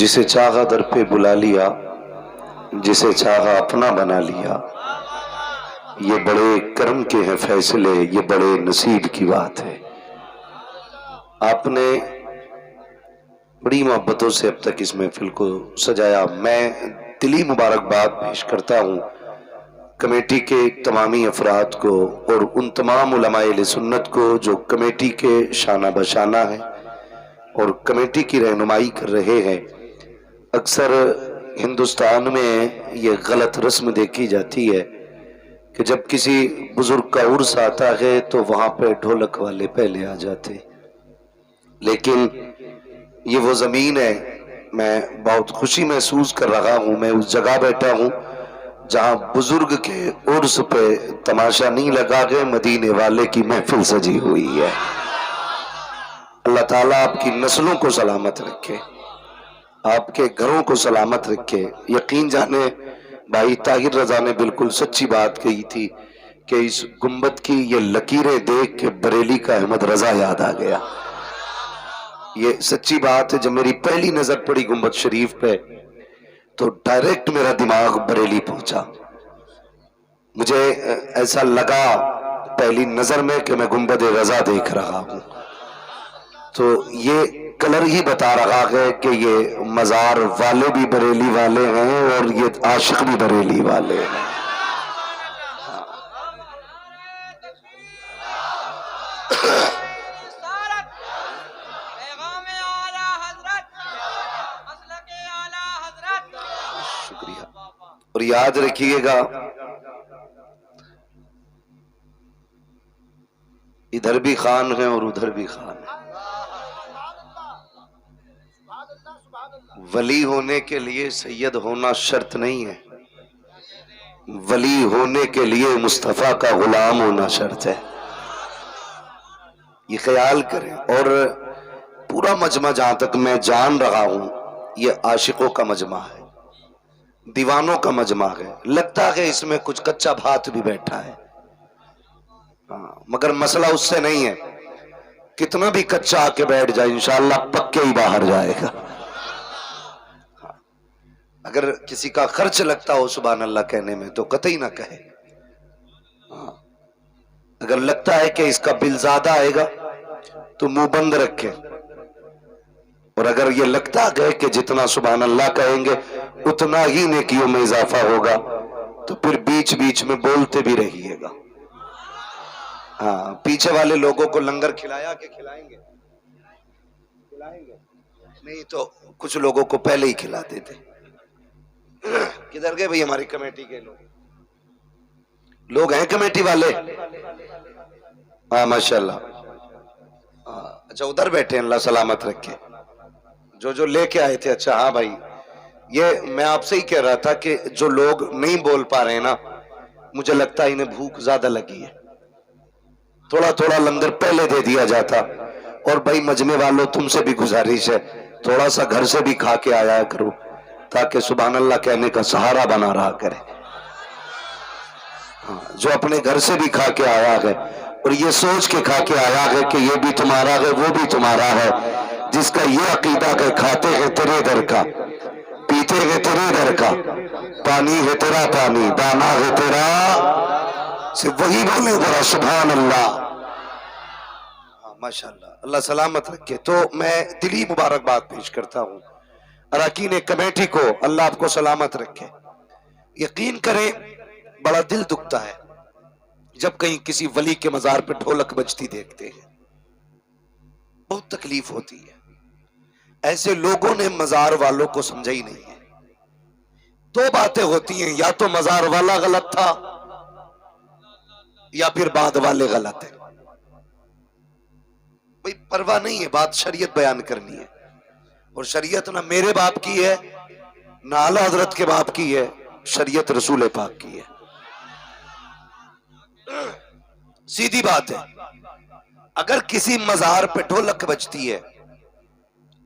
जिसे चाहा दर पे बुला लिया, जिसे चाहा अपना बना लिया। ये बड़े कर्म के हैं फैसले, ये बड़े नसीब की बात है। आपने बड़ी मोहब्बतों से अब तक इस महफिल को सजाया। मैं दिली मुबारकबाद पेश करता हूँ कमेटी के तमामी अफराद को और उन तमाम उलमाए सुन्नत को जो कमेटी के शाना बशाना है और कमेटी की रहनुमाई कर रहे हैं। अक्सर हिंदुस्तान में ये गलत रस्म देखी जाती है कि जब किसी बुजुर्ग का उर्स आता है तो वहां पे ढोलक वाले पहले आ जाते, लेकिन ये वो जमीन है। मैं बहुत खुशी महसूस कर रहा हूँ, मैं उस जगह बैठा हूँ जहाँ बुजुर्ग के उर्स पे तमाशा नहीं लगा के मदीने वाले की महफिल सजी हुई है। अल्लाह ताला आपकी नस्लों को सलामत रखे, आपके घरों को सलामत रखे। यकीन जाने भाई ताहिर रजा ने बिल्कुल सच्ची बात कही थी कि इस गुंबद की ये लकीरें देख के बरेली का अहमद रजा याद आ गया। ये सच्ची बात है। जब मेरी पहली नजर पड़ी गुंबद शरीफ पे तो डायरेक्ट मेरा दिमाग बरेली पहुंचा। मुझे ऐसा लगा पहली नजर में कि मैं गुंबद रजा देख रहा हूं। तो ये कलर ही बता रहा है कि ये मजार वाले भी बरेली वाले हैं और ये आशिक भी बरेली वाले हैं। शुक्रिया। और याद रखिएगा, इधर भी खान है और उधर भी खान है। वली होने के लिए सैयद होना शर्त नहीं है, वली होने के लिए मुस्तफा का गुलाम होना शर्त है। ये ख्याल करें। और पूरा मजमा जहां तक मैं जान रहा हूं ये आशिकों का मजमा है, दीवानों का मजमा है। लगता है इसमें कुछ कच्चा भात भी बैठा है, मगर मसला उससे नहीं है। कितना भी कच्चा आके बैठ जाए इंशाअल्लाह पक्के ही बाहर जाएगा। अगर किसी का खर्च लगता हो सुभान अल्लाह कहने में तो कतई ना कहे। अगर लगता है कि इसका बिल ज्यादा आएगा तो मुंह बंद रखे, और अगर ये लगता है कि जितना सुभान अल्लाह कहेंगे उतना ही नेकियों में इजाफा होगा तो फिर बीच बीच में बोलते भी रहिएगा। हाँ, पीछे वाले लोगों को लंगर खिलाया कि खिलाएंगे नहीं तो कुछ लोगों को पहले ही खिला देते। किधर गए भाई हमारी कमेटी के लोग हैं कमेटी वाले? हाँ माशाल्लाह। अच्छा उधर बैठे हैं, अल्लाह सलामत रखे जो लेके आए थे। अच्छा हाँ भाई, ये मैं आपसे ही कह रहा था कि जो लोग नहीं बोल पा रहे हैं ना, मुझे लगता है इन्हें भूख ज्यादा लगी है। थोड़ा थोड़ा लंगर पहले दे दिया जाता। और भाई मजमे वालों तुमसे भी गुजारिश है, थोड़ा सा घर से भी खा के आया करो ताकि सुभान अल्लाह कहने का सहारा बना रहा करे। जो अपने घर से भी खा के आया है और ये सोच के खा के आया है कि ये भी तुम्हारा है वो भी तुम्हारा है, जिसका ये अकीदा है खाते हैं तेरे दर का, पीते हैं तेरे दर का, पानी है तेरा पानी, दाना है तेरा, सिर्फ वही बोले जरा सुभान अल्लाह। माशाअल्लाह, अल्लाह सलामत रखे। तो मैं दिली मुबारकबाद पेश करता हूँ अरकान कमेटी को, अल्लाह आपको सलामत रखे। यकीन करें बड़ा दिल दुखता है जब कहीं किसी वली के मजार पे ढोलक बजती देखते हैं, बहुत तकलीफ होती है। ऐसे लोगों ने मजार वालों को समझा ही नहीं है। दो बातें होती हैं, या तो मजार वाला गलत था या फिर बाद वाले गलत है। भाई परवाह नहीं है, बात शरीयत बयान करनी है और शरीयत ना मेरे बाप की है ना आला हजरत के बाप की है, शरीयत रसूल पाक की है। सीधी बात है। अगर किसी मजार पे ढोलक बजती है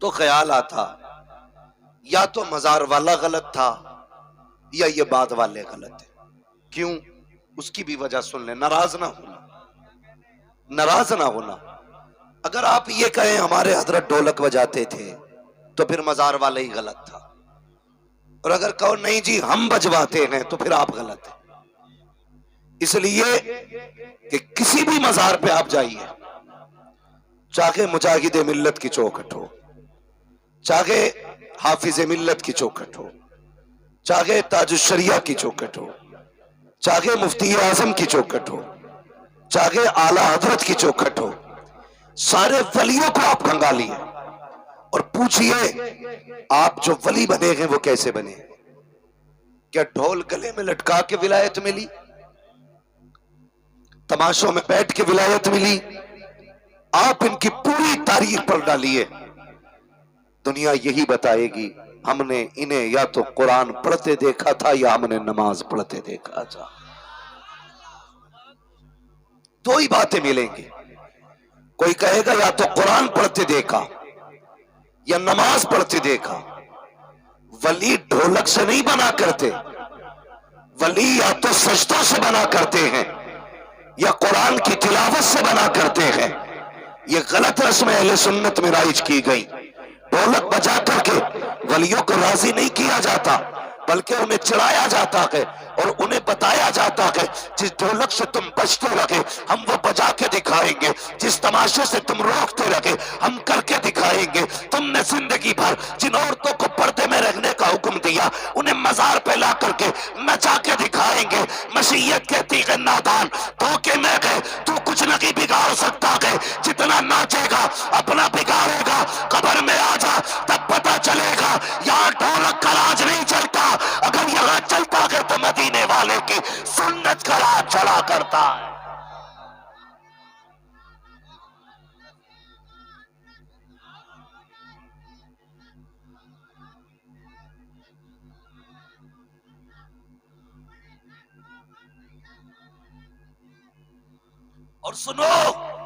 तो ख्याल आता या तो मजार वाला गलत था या ये बाद वाले गलत है। क्यों? उसकी भी वजह सुन ले। नाराज ना होना, नाराज ना होना। अगर आप ये कहें हमारे हजरत ढोलक बजाते थे तो फिर मजार वाले ही गलत था। और अगर कहो नहीं जी हम बजवाते हैं तो फिर आप गलत हैं। इसलिए कि किसी भी मजार पे आप जाइए, चाहे मुजाहिद मिल्लत की चौखट हो, चाहे हाफिज मिल्लत की चौखट हो, चाहे ताजुशरिया की चौखट हो, चाहे मुफ्ती आजम की चौखट हो, चाहे आला हजरत की चौखट हो, सारे वलियों को आप खंगालिए और पूछिए आप जो वली बने हैं वो कैसे बने। क्या ढोल गले में लटका के विलायत मिली, तमाशों में बैठ के विलायत मिली? आप इनकी पूरी तारीख पर डालिए, दुनिया यही बताएगी हमने इन्हें या तो कुरान पढ़ते देखा था या हमने नमाज पढ़ते देखा था। दो ही बातें मिलेंगी। कोई कहेगा या तो कुरान पढ़ते देखा या नमाज पढ़ते देखा। वली ढोलक से नहीं बना करते, वली या तो सजदों से बना करते हैं या कुरान की तिलावत से बना करते हैं। ये गलत रस्म अहले सुन्नत में राइज की गई। ढोलक बजा करके वलियों को राजी नहीं किया जाता, बल्कि उन्हें चिढ़ाया जाता है और उन्हें बताया जाता है जिस ढोलक से तुम बजते रहे हम वो बजा के दिखाएंगे, जिस तमाशे से तुम रोकते रहे हम करके दिखाएंगे। तुमने जिंदगी भर जिन औरतों को पर्दे में रहने का हुक्म दिया उन्हें मजार पे ला करके नचा के दिखाएंगे। मसीयत कहती है नादान धोखे में गए, तू कुछ नहीं बिगाड़ सकता है, जितना नाचेगा अपना बिगाड़ेगा। कब्र में आ जा तब पता चलेगा यहाँ ढोलक का राज नहीं चलता, अगर यहाँ चलता है तो मदीने वाले की सुन्नत का राज चला करता है। और सुनो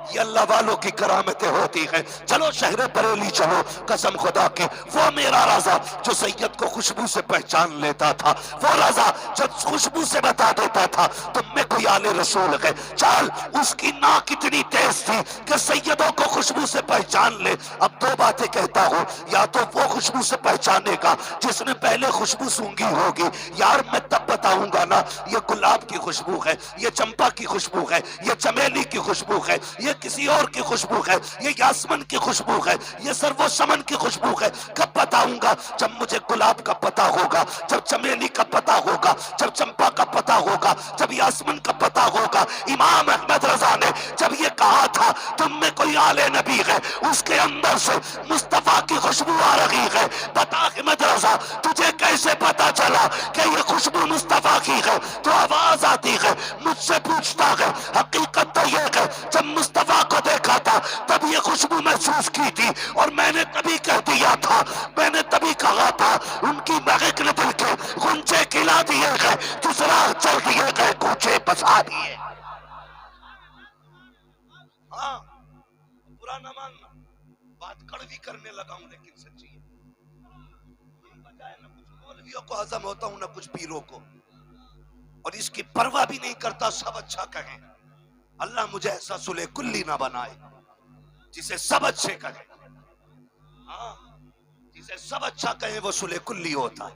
ये अल्लाह वालों की करामतें होती हैं। चलो शहर बरेली चलो, कसम खुदा की वो मेरा रजा जो सैयद को खुशबू से पहचान लेता था, वो रजा जो खुशबू से बता देता था तुम में कोई आले रसूल है। चल उसकी नाक इतनी तेज थी कि सैयदों को खुशबू से पहचान ले। अब दो बातें कहता हूँ, या तो वो खुशबू से पहचानेगा जिसने पहले खुशबू सूंघी होगी, यार मैं तब बताऊंगा ना ये गुलाब की खुशबू है, ये चंपा की खुशबू है, ये चमेली की खुशबू है, ये किसी और की खुशबू है, ये यास्मिन की खुशबू है, ये सर्वो समन की खुशबू है। कब बताऊंगा? जब मुझे गुलाब का पता होगा, जब चमेली का पता होगा, जब चंपा का पता होगा, जब यास्मिन का पता होगा। इमाम अहमद रजा ने जब ये कहा था तुम में कोई आले नबी है, उसके अंदर से मुस्तफा की खुशबू आ रही है। बता अहमद रजा तुझे कैसे पता चला कि ये खुशबू मुस्तफा की है? तो आवाज आती है, मुझसे पूछता है। हकीकत तो ये है जब मुस्तफा को देखा था तब ये खुशबू महसूस की थी और मैंने तभी कह दिया था, मैंने तभी कहा था उनकी महक ने दिल के गुंजे खिला दिए गए, दूसरा चल दिए गए, कूचे बसा दिए। हाँ बुरा ना मानना, बात कड़वी करने लगा हूं लेकिन सच्ची है। बजाय ना कुछ मौलवियों को हजम होता हूं ना कुछ पीरों को, और इसकी परवाह भी नहीं करता सब अच्छा कहें। अल्लाह मुझे ऐसा सुले कुल्ली ना बनाए जिसे सब अच्छे कहे। हाँ जिसे सब अच्छा कहे वो सुले कुल्ली होता है,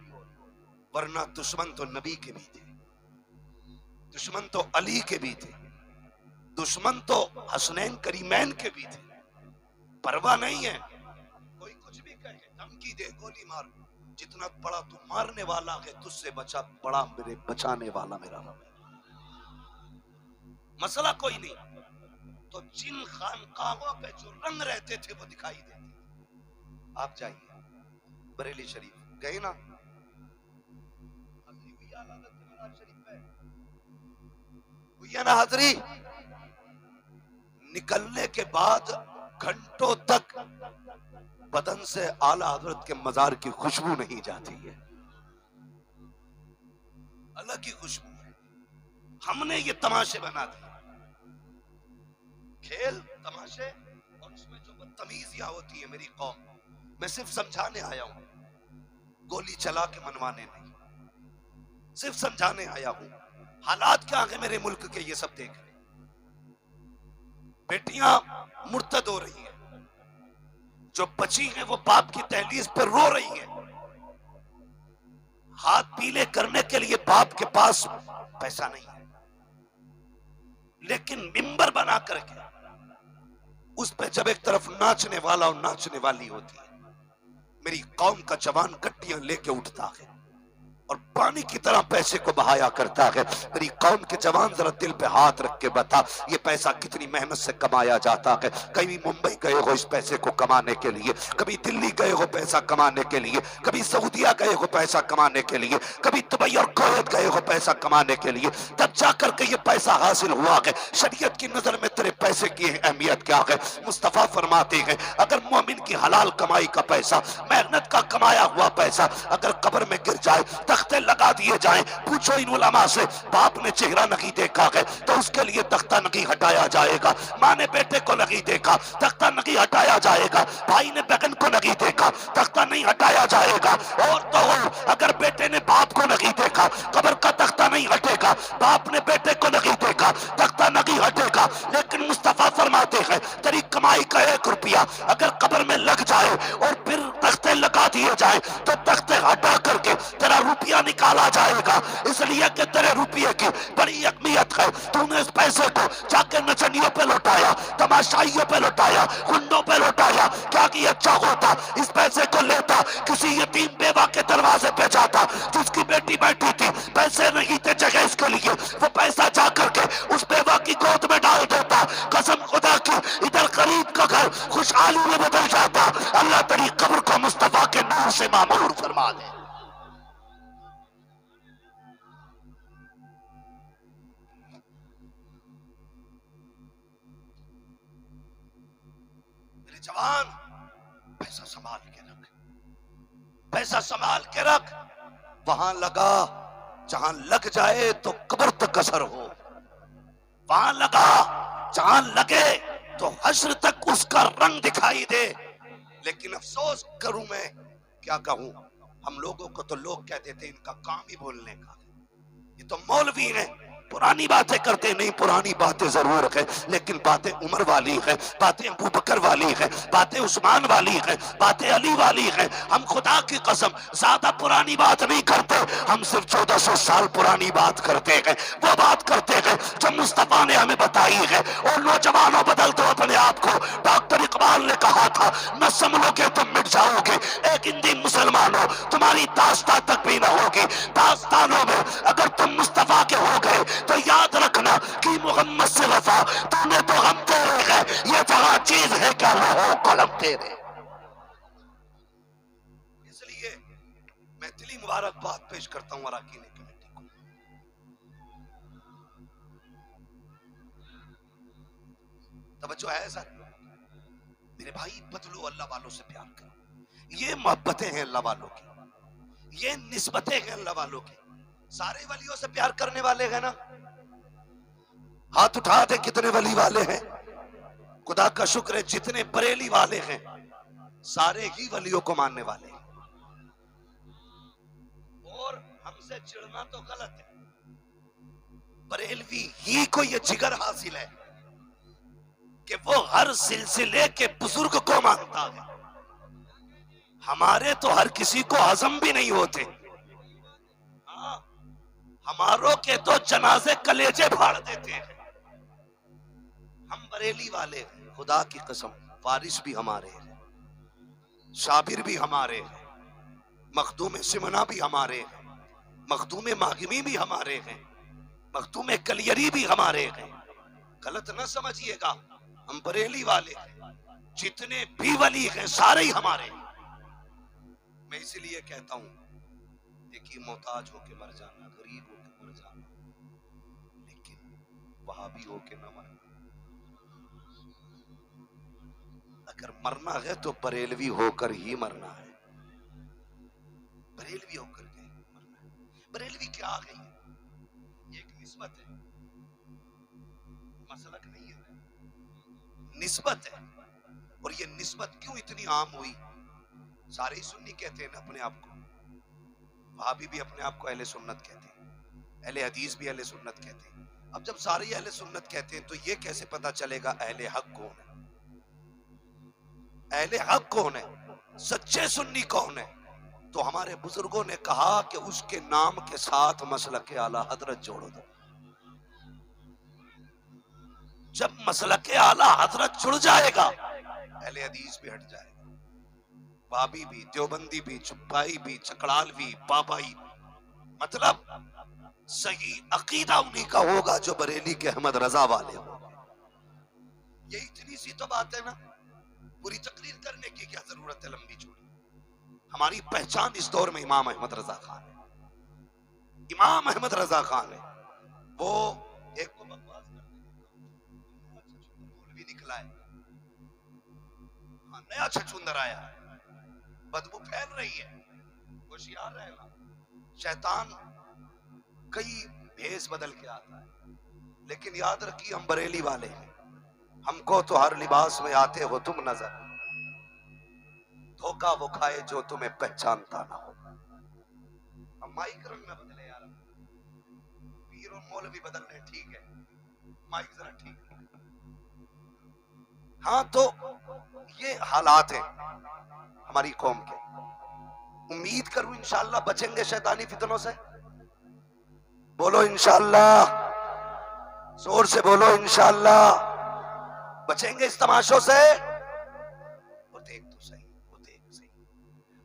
वरना दुश्मन तो नबी के भी थे, दुश्मन तो अली के भी थे, दुश्मन तो हसनैन करीमैन के भी थे। परवाह नहीं है, कोई कुछ भी कहे, धमकी दे, गोली मार, जितना बड़ा तू मारने वाला है तुझसे बचा बड़ा मेरे बचाने वाला मेरा रब है। मसला कोई नहीं। तो जिन खानकाहों पे जो रंग रहते थे वो दिखाई देते। आप जाइए बरेली शरीफ गए ना, ना हाजरी, निकलने के बाद घंटों तक बदन से आला हजरत के मजार की खुशबू नहीं जाती है, अलग ही खुशबू है। हमने ये तमाशे बना दिए, खेल तमाशे, और उसमें जो बदतमीजियां होती है मेरी कौम, मैं सिर्फ समझाने आया हूं, गोली चला के मनवाने नहीं, सिर्फ समझाने आया हूं। हालात क्या है मेरे मुल्क के ये सब देख रहे, बेटियां मुर्तद हो रही हैं, जो बची है वो बाप की दहलीज पर रो रही है। हाथ पीले करने के लिए बाप के पास पैसा नहीं है, लेकिन मिंबर बना करके उस पे जब एक तरफ नाचने वाला और नाचने वाली होती है, मेरी कौम का जवान गड्डियां लेके उठता है और पानी की तरह पैसे को बहाया करता है। मेरी कौम के जवान जरा दिल पे हाथ रख के बता, ये पैसा कितनी मेहनत से कमाया जाता है। कभी मुंबई गए हो इस पैसे को कमाने के लिए, कभी दिल्ली गए हो पैसा कमाने के लिए, कभी सऊदिया गए हो पैसा कमाने के लिए, कभी दुबई और कुवैत गए हो पैसा कमाने के लिए। तब जाकर के ये पैसा हासिल हुआ है। शरीयत की नजर में तेरे पैसे की अहमियत क्या है? मुस्तफा फरमाते हैं, अगर मोमिन की हलाल कमाई का पैसा, मेहनत का कमाया हुआ पैसा अगर कब्र में गिर जाए, तख्ते लगा दिए जाएं, पूछो इन उलमा से, बाप ने चेहरा नहीं देखा है तो उसके लिए तख्ता नहीं हटाया जाएगा। माँ ने बेटे को नहीं देखा, तख्ता नहीं हटाया जाएगा। भाई ने बहन को नहीं देखा, तख्ता नहीं हटाया जाएगा। और तो और अगर बेटे ने बाप को नहीं देखा, कब्र का तख्ता नहीं हटेगा। बाप ने बेटे को नहीं देखा, तख्ता नहीं हटेगा। लेकिन मुस्तफा फरमाते हैं, तेरी कमाई का 1 रुपया अगर कब्र में लग जाए और फिर तख्ते लगा दिए जाए तो तख्ते हटा करके तेरा रुपया निकाला जाएगा। इसलिए कि तेरे रुपये की बड़ी अहमियत है। तूने इस पैसे को जाके नचनियों पे लौटाया, तमाशाइयों पे लौटाया, गुंडों पे लौटाया। क्या कि अच्छा होता इस पैसे को लेता, किसी यतीम बेवा के दरवाजे पे जाता, जिसकी बेटी बैठी थी, पैसे नहीं थे जगह इसके लिए, वो पैसा जा करके उस बेवा की गोद में डाल देता। कसम खुदा की, इधर गरीब का घर खुशहाली में बदल जाता। अल्लाह तेरी कब्र को मुस्तफा के नूर से मामूर फरमा दे। मेरे जवान, पैसा संभाल के रख, पैसा संभाल के रख। वहां लगा जहां लग जाए तो कब्र तक असर हो, वहां लगा जहां लगे तो हश्र तक उसका रंग दिखाई दे। लेकिन अफसोस करूं मैं, क्या कहूं, हम लोगों को तो लोग कह देते इनका काम ही बोलने का, ये तो मौलवी है, पुरानी बातें करते नहीं। पुरानी बातें जरूर है, लेकिन बातें उमर वाली है, बातें अबू बकर वाली है, बातें उस्मान वाली है, बातें अली वाली है। हम खुदा की कसम ज्यादा पुरानी बात नहीं करते, हम सिर्फ 1400 साल पुरानी बात करते हैं। वो बात करते हैं जो मुस्तफा ने हमें बताई है। और नौजवानों, बदल दो अपने आप को। डॉक्टर इकबाल ने कहा था, न संभलोगे तुम मिट जाओगे। एक हिंदी मुसलमान हो, तुम्हारी दास्तां तक भी न होगी। दास्तानों में अगर तुम मुस्तफा के हो गए तो याद रखना कि मोहम्मद से वफा तुमने तो हम तेरे हैं। ये जगह चीज है क्या हो कलम तेरे। इसलिए मैं दिली मुबारकबाद पेश करता हूं अराकीन कमेटी को। तवज्जो है सर मेरे भाई, बदलो अल्लाह वालों से प्यार करो। ये मोहब्बतें हैं अल्लाह वालों की, ये निस्बतें हैं अल्लाह वालों की। सारे वलियों से प्यार करने वाले हैं ना? हाथ उठा दे कितने वली वाले हैं। खुदा का शुक्र है जितने बरेली वाले हैं सारे ही वलियों को मानने वाले हैं। और हमसे चिढ़ना तो गलत है, बरेलवी ही को ये जिगर हासिल है कि वो हर सिलसिले के बुजुर्ग को मानता है। हमारे तो हर किसी को हजम भी नहीं होते। हमारों के तो जनाजे कलेजे फाड़ देते हैं। हम बरेली वाले हैं, खुदा की कसम। वारिस भी हमारे हैं, शाबिर भी हमारे हैं, मखदूम सिमना भी हमारे हैं, मखदूम मागिमी भी हमारे हैं, मखदूम कलियरी भी हमारे हैं। गलत ना समझिएगा, हम बरेली वाले हैं। जितने भी वली हैं सारे ही हमारे हैं। मैं इसलिए कहता हूं, देखिए, मोहताज होके मर जाना, गरीब होके मर जाना, लेकिन वहाबी होके न मरना। अगर मरना है तो बरेलवी होकर ही मरना है, बरेलवी होकर के मरना है। बरेलवी क्या आ गई है? एक निस्बत है, मसलक नहीं है, निस्बत है। और ये निस्बत क्यों इतनी आम हुई? सारे ही सुन्नी कहते हैं ना अपने आप को, वहाबी भी अपने आप को अहले सुन्नत कहते हैं, अहले हदीस भी अहले सुन्नत कहते हैं। अब जब सारे अहले सुन्नत कहते हैं तो ये कैसे पता चलेगा अहले हक कौन है? अहले हक कौन है, सच्चे सुन्नी कौन है? तो हमारे बुजुर्गों ने कहा कि उसके नाम के साथ मसलक आला हजरत जोड़ दो। जब मसलक आला हजरत जुड़ जाएगा, अहले हदीस भी हट जाएगा, बाबी भी, देवबंदी भी, चुप्पाई भी, चकड़ालवी, बाबाई, मतलब सही अकीदा उन्हीं का होगा जो बरेली के अहमद रजा वाले हो। ये इतनी सी तो बात है ना, पूरी तकरीर करने की क्या जरूरत है लंबी चौड़ी। हमारी पहचान इस दौर में इमाम अहमद रजा खान है। इमाम अहमद रजा खान है वो, एक को बकवास भी निकला है, हाँ, नया छछूंदर आया है, बदबू फैल रही है, होशियार रहना। शैतान कई भेष बदल के आता है, लेकिन याद रखिए हम बरेली वाले हैं, हमको तो हर लिबास में आते हो तुम नजर, धोखा वो खाए जो तुम्हें पहचानता ना हो। हम माइक रंग में बदले यार, पीर और मौलवी बदल रहे, ठीक है, माइक जरा ठीक है। हाँ, तो ये हालात हैं हमारी कौम के। उम्मीद करूं इंशाअल्लाह बचेंगे शैतानी फितनों से। बोलो इंशाअल्लाह, जोर से बोलो इंशाअल्लाह, बचेंगे इस तमाशों से। वो देख तो सही, वो देख सही,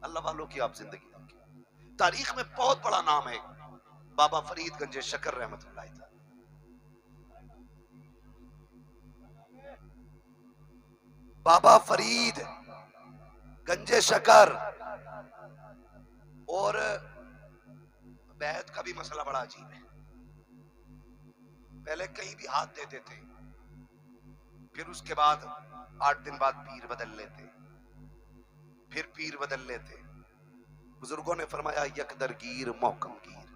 अल्लाह वालों की आप जिंदगी रखें। तारीख में बहुत बड़ा नाम है बाबा फरीद गंजे शकर रहमतुल्लाह अलैह। बाबा फरीद गंजे शकर, और बैत का भी मसला बड़ा अजीब है। पहले कहीं भी हाथ देते थे, फिर उसके बाद 8 दिन बाद पीर बदल लेते, फिर पीर बदल लेते। बुजुर्गों ने फरमाया यकदरगीर मोहकम गिर,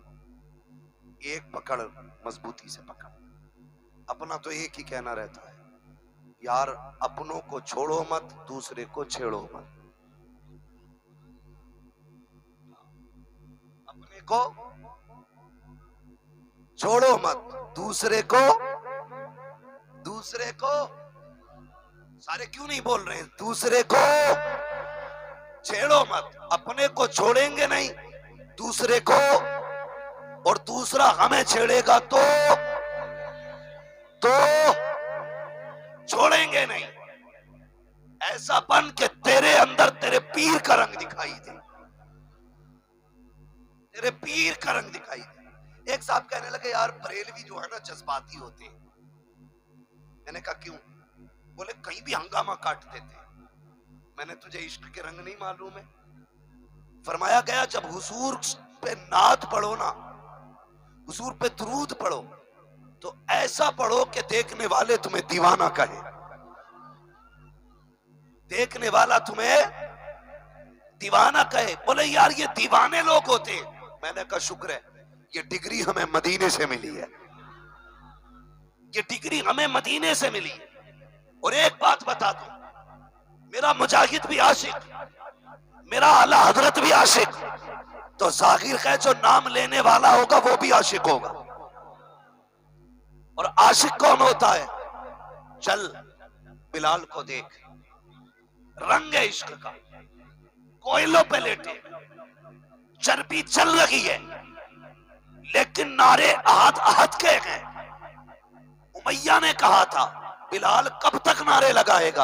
एक पकड़ मजबूती से पकड़। अपना तो एक ही कहना रहता है, यार अपनों को छोड़ो मत, दूसरे को छेड़ो मत। अपने को छोड़ो मत, दूसरे को सारे क्यों नहीं बोल रहे हैं, दूसरे को छेड़ो मत। अपने को छोड़ेंगे नहीं दूसरे को, और दूसरा हमें छेड़ेगा तो छोड़ेंगे नहीं। ऐसा बन के तेरे अंदर तेरे पीर का रंग दिखाई दे, तेरे पीर का रंग दिखाई दे। एक साहब कहने लगे यार बरेलवी जो है ना जज्बाती होते हैं। मैंने कहा क्यों? बोले कहीं भी हंगामा काट देते। मैंने तुझे इश्क के रंग नहीं मालूम है? फरमाया गया जब हुजूर पे नात पढ़ो ना, हुजूर पे दुरूद पढ़ो, तो ऐसा पढ़ो कि देखने वाले तुम्हें दीवाना कहे, देखने वाला तुम्हें दीवाना कहे। बोले यार ये दीवाने लोग होते। मैंने कहा शुक्र है ये डिग्री हमें मदीने से मिली है, ये डिग्री हमें मदीने से मिली है। और एक बात बता दूं, मेरा मुजाहिद भी आशिक, मेरा आला हजरत भी आशिक, तो जाहिर है जो नाम लेने वाला होगा वो भी आशिक होगा। और आशिक कौन होता है? चल बिलाल को देख, रंग है इश्क का, कोयलों पे लेटे, चर्बी चल रही है, लेकिन नारे आहद आहद के हैं। उमैया ने कहा था बिलाल कब तक नारे लगाएगा?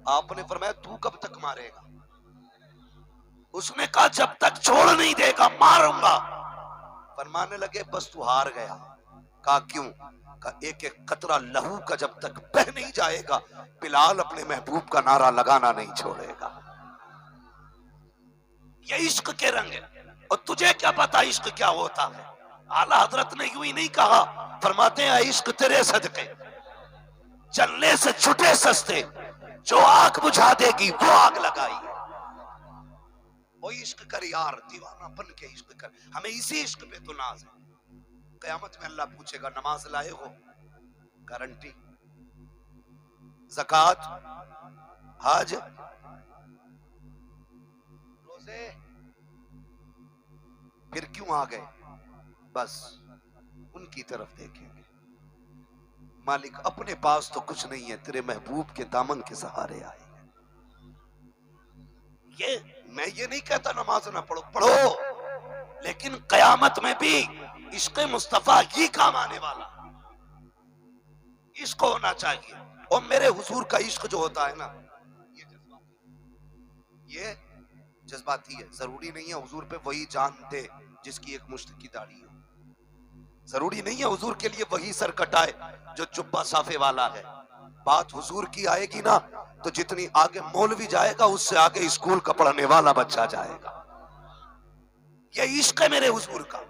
आपने फरमाया तू कब तक मारेगा? उसने कहा जब तक छोड़ नहीं देगा मारूंगा। फरमाने लगे बस तू हार गया। कहा क्यों? कहा एक एक कतरा लहू का जब तक बह नहीं जाएगा बिलाल अपने महबूब का नारा लगाना नहीं छोड़ेगा। ये इश्क के रंग है। और तुझे क्या पता इश्क क्या होता है? आला हजरत ने यूं ही नहीं कहा, फरमाते हैं इश्क तेरे सदके चलने से छुटे सस्ते, जो आग बुझा देगी वो आग लगाई। वो इश्क कर यार, दीवानापन के इश्क कर। हमें इसी इश्क पे तो नाज है। क़यामत में अल्लाह पूछेगा नमाज लाए हो? गारंटी। ज़कात, हज, रोजे, फिर क्यों आ गए? बस उनकी तरफ देखेंगे। मालिक अपने पास तो कुछ नहीं है, तेरे महबूब के दामन के सहारे आए हैं। ये मैं ये नहीं कहता नमाज ना पढ़ो, पढ़ो, लेकिन कयामत में भी इश्क मुस्तफा ये काम आने वाला, इश्क होना चाहिए। और मेरे हुजूर का इश्क जो होता है ना, ये जज्बाती है। जरूरी नहीं है हुजूर पे वही जान दे जिसकी एक मुश्त की दाढ़ी हो, जरूरी नहीं है हुजूर के लिए वही सर कटाए जो जुब्बा साफे वाला है। बात हुजूर की आएगी ना, तो जितनी आगे मौलवी जाएगा उससे आगे स्कूल का पढ़ने वाला बच्चा जाएगा। ये इश्क है मेरे हुजूर का।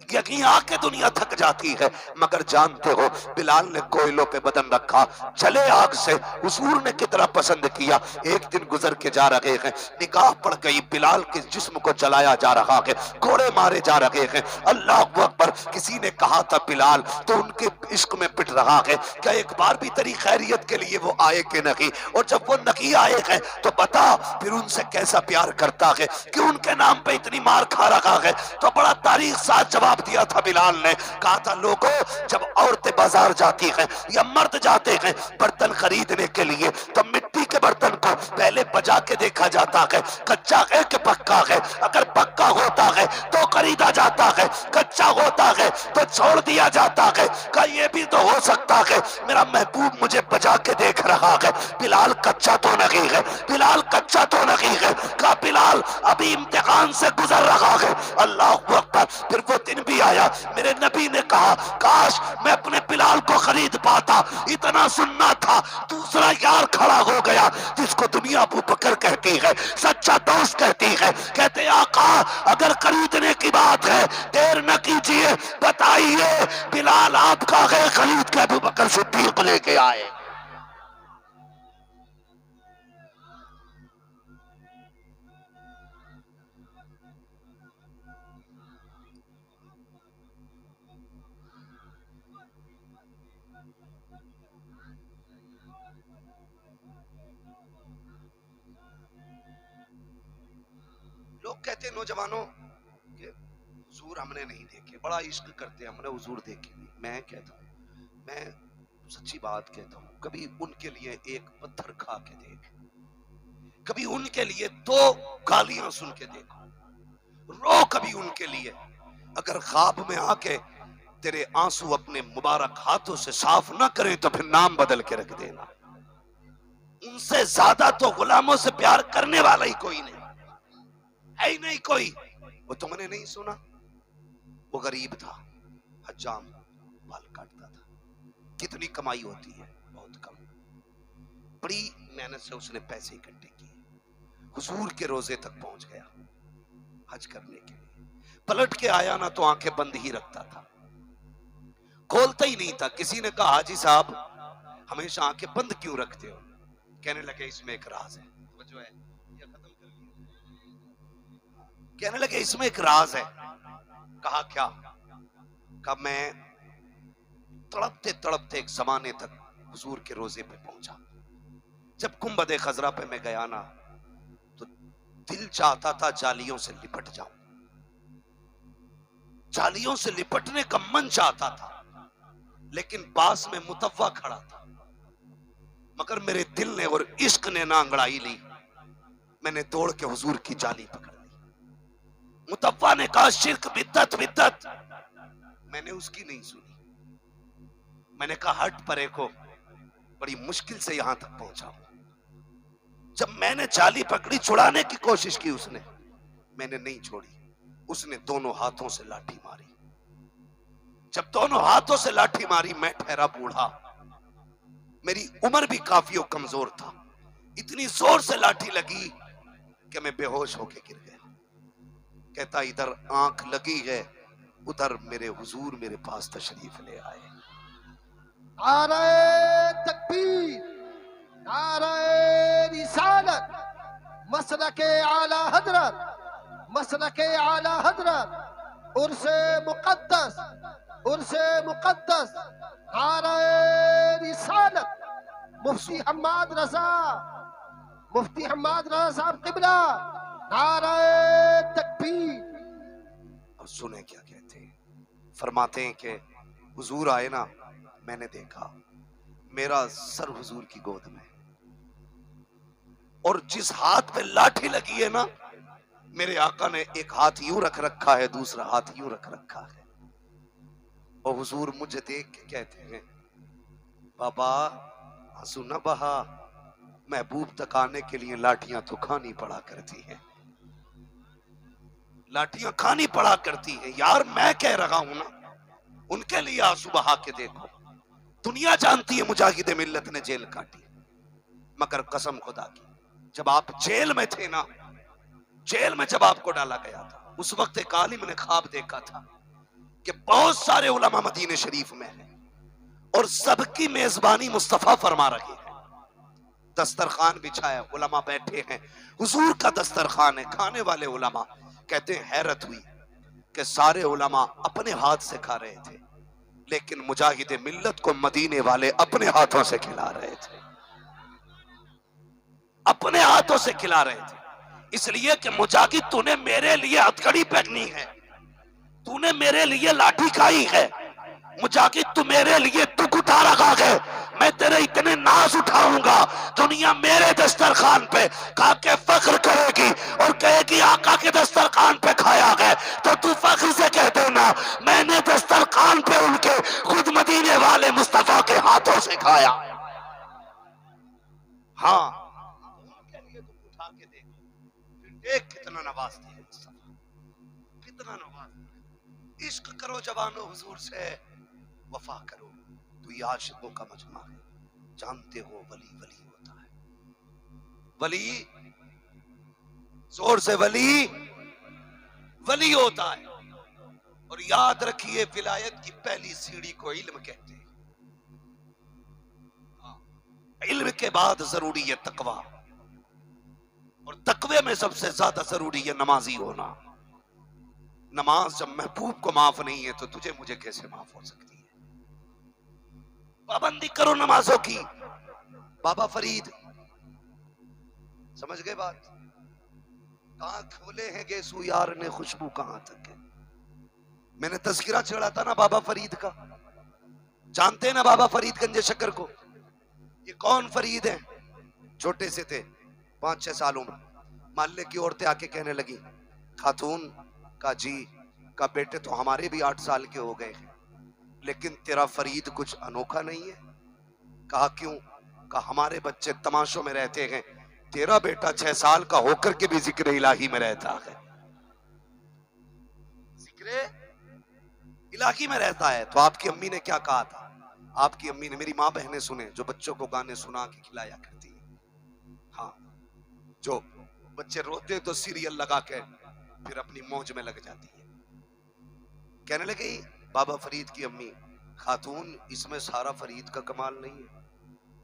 यहीं आके दुनिया थक जाती है, मगर जानते हो बिलाल ने कोयलों पे बदन रखा, चले आग से हुजूर ने कितना पसंद किया। एक दिन गुजर के जा रहे हैं, निगाह पड़ गई बिलाल के जिस्म को जलाया जा रहा है, घोड़े मारे जा रहे हैं। अल्लाह अकबर। किसी ने कहा था बिलाल तो उनके इश्क में पिट रहा है, क्या एक बार भी तेरी खैरियत के लिए वो आए कि नहीं? और जब वो नहीं आए हैं तो बता फिर उनसे कैसा प्यार करता है कि उनके नाम पे इतनी मार खा रहा है। तो बड़ा तारीख साथ जवाब दिया था बिलाल ने, कहा था लोगों जब औरतें बाजार जाती हैं या मर्द जाते हैं बर्तन खरीदने के लिए, तो मिट्टी के बर्तन को पहले बजा के देखा जाता है, कच्चा है कि पक्का है। अगर पक्का होता है तो खरीदा जाता है, कच्चा होता है तो छोड़ दिया जाता है। का ये भी तो हो सकता है मेरा महबूब मुझे बजा के देख रहा है, बिलाल कच्चा तो नहीं है, बिलाल कच्चा तो नहीं है। का बिलाल अभी इम्तिहान से गुजर रहा है। अल्लाह अकबर। फिर वो दिन भी आया, मेरे नबी ने कहा काश मैं अपने बिलाल को खरीद पाता, इतना सुनना था। दूसरा यार खड़ा हो गया जिसको दुनिया अबू बकर कहती है, सच्चा दोस्त कहती है। कहते आका अगर खरीदने की बात है देर न कीजिए, बताइए बिलाल आपका है, खरीद के अबू बकर सिद्दीक लेके आए। लोग कहते नौजवानों कि हुजूर हमने नहीं देखे, बड़ा इश्क करते, हमने हुजूर देखे नहीं। मैं कहता हूँ, मैं सच्ची बात कहता हूँ, कभी उनके लिए एक पत्थर खा के देख, कभी उनके लिए 2 गालियां सुन के देखो, रो कभी उनके लिए। अगर ख्वाब में आके तेरे आंसू अपने मुबारक हाथों से साफ ना करें तो फिर नाम बदल के रख देना। उनसे ज्यादा तो गुलामों से प्यार करने वाला ही कोई नहीं है, ही नहीं कोई। वो तुमने नहीं सुना, वो गरीब था, हजाम, बाल काटता था, कितनी कमाई होती है, बहुत कम। बड़ी मेहनत से उसने पैसे इकट्ठे किए, हुजूर के रोजे तक पहुंच गया हज करने के लिए। पलट के आया ना तो आंखें बंद ही रखता था, खोलता ही नहीं था। किसी ने कहा हाजी साहब हमेशा आंखें बंद क्यों रखते हो? कहने लगे इसमें एक राज है। जो है ये खत्म कर लिया। कहने लगे इसमें एक राज है। कहा क्या? कहा मैं तड़पते तड़पते एक जमाने तक हुजूर के रोजे पे पहुंचा। जब गुंबद खजरा पे मैं गया ना तो दिल चाहता था जालियों से लिपट जाऊं, जालियों से लिपटने का मन चाहता था, लेकिन पास में मुतव्वा खड़ा था। मगर मेरे दिल ने और इश्क ने ना अंगड़ाई ली, मैंने दौड़ के हुजूर की जाली पकड़ ली। मुतव्वा ने कहा शिर्क बिद्दत बिद्दत, मैंने उसकी नहीं सुनी। मैंने कहा हट परे को, बड़ी मुश्किल से यहां तक पहुंचा हूं। जब मैंने जाली पकड़ी, छुड़ाने की कोशिश की उसने, मैंने नहीं छोड़ी। उसने दोनों हाथों से लाठी मारी। जब दोनों हाथों से लाठी मारी, मैं ठहरा बूढ़ा, मेरी उम्र भी काफी कमजोर था। इतनी जोर से लाठी लगी कि मैं बेहोश होके गिर गया। कहता इधर आंख लगी है, उधर मेरे हुजूर मेरे पास तशरीफ ले आए। नारे तकबीर, नारे रिसालत, मसलके आला हजरत, मसलके आला हजरत, उर्से मुकद्दस, उर्से मुकद्दस, नारे रिसालत, मुफ्ती हम्माद रजा, मुफ्ती हम्माद रजा साहब किबला, नारे तकबीर। और सुने क्या कहते हैं, फरमाते हैं कि हुजूर आए ना, मैंने देखा मेरा सर हुजूर की गोद में, और जिस हाथ पे लाठी लगी है ना, मेरे आका ने एक हाथ यूं रख रखा है, दूसरा हाथ यूं रख रखा है, और हुजूर मुझे देख के कहते हैं, बाबा आंसू न बहा, महबूब तक आने के लिए लाठियां तो खानी पड़ा करती हैं, लाठियां खानी पड़ा करती हैं। यार मैं कह रहा हूं ना, उनके लिए आंसू बहा के देखो। दुनिया जानती है मुजाहिद मिल्लत ने जेल काटी, मगर कसम खुदा की, जब आप जेल में थे ना, जेल में जब आपको डाला गया था, उस वक्त एक आलिम ने ख्वाब देखा था कि बहुत सारे उलमा मदीने शरीफ में हैं और सबकी मेजबानी मुस्तफा फरमा रही है। दस्तरखान बिछाया, उलमा बैठे हैं, हुजूर का दस्तरखान है, खाने वाले उलमा। कहते हैं हैरत हुई कि सारे उलमा अपने हाथ से खा रहे थे, लेकिन मुजाहिद मिल्लत को मदीने वाले अपने हाथों से खिला रहे थे, अपने हाथों से खिला रहे थे। इसलिए कि मुजाहिद तूने मेरे लिए हथकड़ी पहनी है, तूने मेरे लिए लाठी खाई है, मुजाहिद तू मेरे लिए दुख उठा रखा है, मैं तेरे इतने नाज उठाऊंगा, दुनिया मेरे दस्तरखान पे खा के फख्र करेगी और कहेगी आका के दस्तरखान पे खाया है, तो तू फख्र से कह देना मैंने दस्तरखान पे उनके खुद मदीने वाले मुस्तफा के हाथों से खाया। हाँ, उनके लिए तू उठा के देखो, फिर देख कितना नवाजती है मुस्तफा, कितना नवाज। इश्क करो जवानों हुजूर से, वफा करो, तो ये आशिकों का मजमा है। जानते हो वली वली होता है, वली, जोर से वली वली होता है। और याद रखिए विलायत की पहली सीढ़ी को इल्म कहते हैं, इल्म के बाद जरूरी है तकवा, और तकवे में सबसे ज्यादा जरूरी है नमाजी होना। नमाज जब महबूब को माफ नहीं है तो तुझे मुझे कैसे माफ हो सकती है। पाबंदी करो नमाजों की। बाबा फरीद, समझ गए बात? कहां खोले हैं गेसू यार ने खुशबू कहां तक है। मैंने तस्किरा चढ़ा था ना बाबा फरीद का, जानते हैं ना बाबा फरीद गंजे शक्कर को? ये कौन फरीद है? छोटे से थे 5-6 सालों में, मोहल्ले की औरतें आके कहने लगी, खातून का जी का बेटे तो हमारे भी 8 साल के हो गए हैं, लेकिन तेरा फरीद कुछ अनोखा नहीं है। कहा क्यों? कहा हमारे बच्चे तमाशों में रहते हैं, तेरा बेटा 6 साल का होकर के भी जिक्र इलाही में रहता है, जिक्र इलाही में रहता है। तो आपकी अम्मी ने क्या कहा था? आपकी अम्मी ने, मेरी माँ बहनें सुने जो बच्चों को गाने सुना के खिलाया करती है, हाँ, जो बच्चे रोते तो सीरियल लगा के फिर अपनी मौज में लग जाती है। कहने लगी बाबा फरीद की अम्मी, खातून इसमें सारा फरीद का कमाल नहीं है,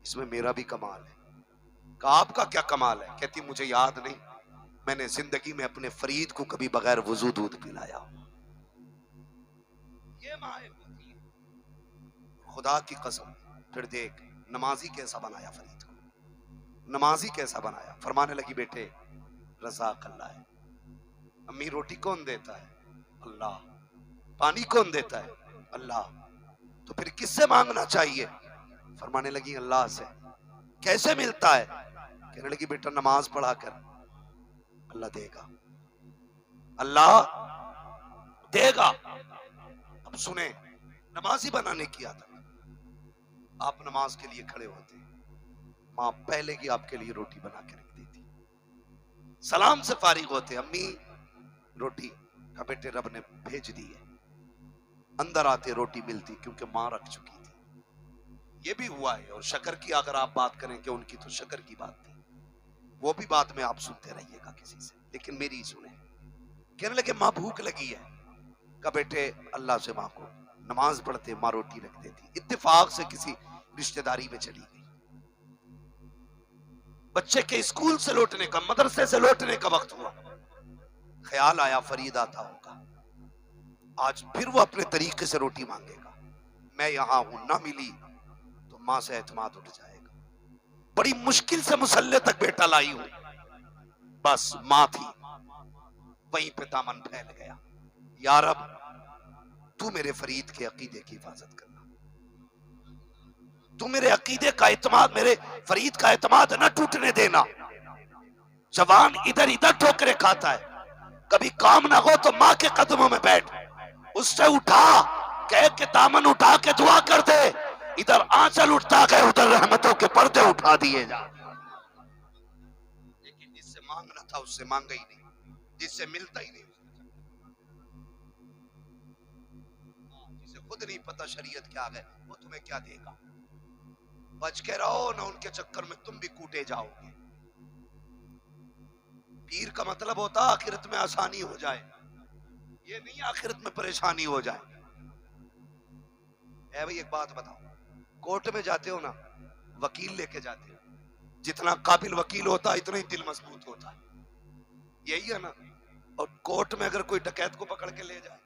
इसमें मेरा भी कमाल है। कहा आपका क्या कमाल है? कहती मुझे याद नहीं, मैंने जिंदगी में अपने फरीद को कभी बगैर वजू दूध पिलाया। ये माए होती है, खुदा की कसम। फिर देख नमाजी कैसा बनाया फरीद को, नमाजी कैसा बनाया। फरमाने लगी बेटे रज़ाक अल्लाह है। अम्मी रोटी कौन देता है? अल्लाह। पानी कौन देता है? अल्लाह। तो फिर किससे मांगना चाहिए? फरमाने लगी अल्लाह से। कैसे मिलता है? कहने लगी बेटा नमाज पढ़ा कर, अल्लाह देगा, अल्लाह देगा। अब सुने, नमाजी बनाने की आदत। आप नमाज के लिए खड़े होते, माँ पहले की आपके लिए रोटी बना के रख देती। सलाम से फारिग होते, अम्मी रोटी, का बेटे रब ने भेज दी है। अंदर आते रोटी मिलती, क्योंकि माँ रख चुकी थी। ये भी हुआ है। और शक्कर की अगर आप बात करें कि उनकी तो शक्कर की बात थी, वो भी बात में आप सुनते रहिएगा किसी से, लेकिन मेरी सुने। कहने लगे माँ भूख लगी है, का बेटे अल्लाह से मांगो। नमाज पढ़ते माँ रोटी रख देती। इत्तेफाक से किसी रिश्तेदारी में चली गई, बच्चे के स्कूल से लौटने का, मदरसे से लौटने का वक्त हुआ, ख्याल आया फरीद आता होगा, आज फिर वो अपने तरीके से रोटी मांगेगा। मैं यहां हूं, ना मिली तो मां से एतमाद उठ जाएगा। बड़ी मुश्किल से मुसल्ले तक बेटा लाई हूं, बस मां थी, वहीं पे दामन फैल गया। या रब तू मेरे फरीद के अकीदे की हिफाजत करना, तू मेरे अकीदे का एतमाद, मेरे फरीद का एतमाद न टूटने देना। जवान इधर इधर ठोकरे खाता है। कभी काम ना हो तो माँ के कदमों में बैठ, उससे उठा, कह के दामन उठा के दुआ कर दे। इधर आंचल उठता गए, उधर रहमतों के पर्दे उठा दिए जा। लेकिन जिससे मांगना था उससे मांगा ही नहीं, जिससे मिलता ही नहीं, जिसे खुद नहीं पता शरीयत क्या है, वो तुम्हें क्या देगा। बच के रहो ना उनके चक्कर में तुम भी कूटे जाओगे। पीर का मतलब होता आखिरत में आसानी हो जाए, ये नहीं आखिरत में परेशानी हो जाए। ऐ भाई एक बात बताओ, कोर्ट में जाते हो ना, वकील लेके जाते हो, जितना काबिल वकील होता इतना ही दिल मजबूत होता है, यही है ना। और कोर्ट में अगर कोई डकैत को पकड़ के ले जाए,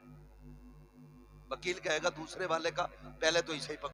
वकील कहेगा दूसरे वाले का पहले तो इसे ही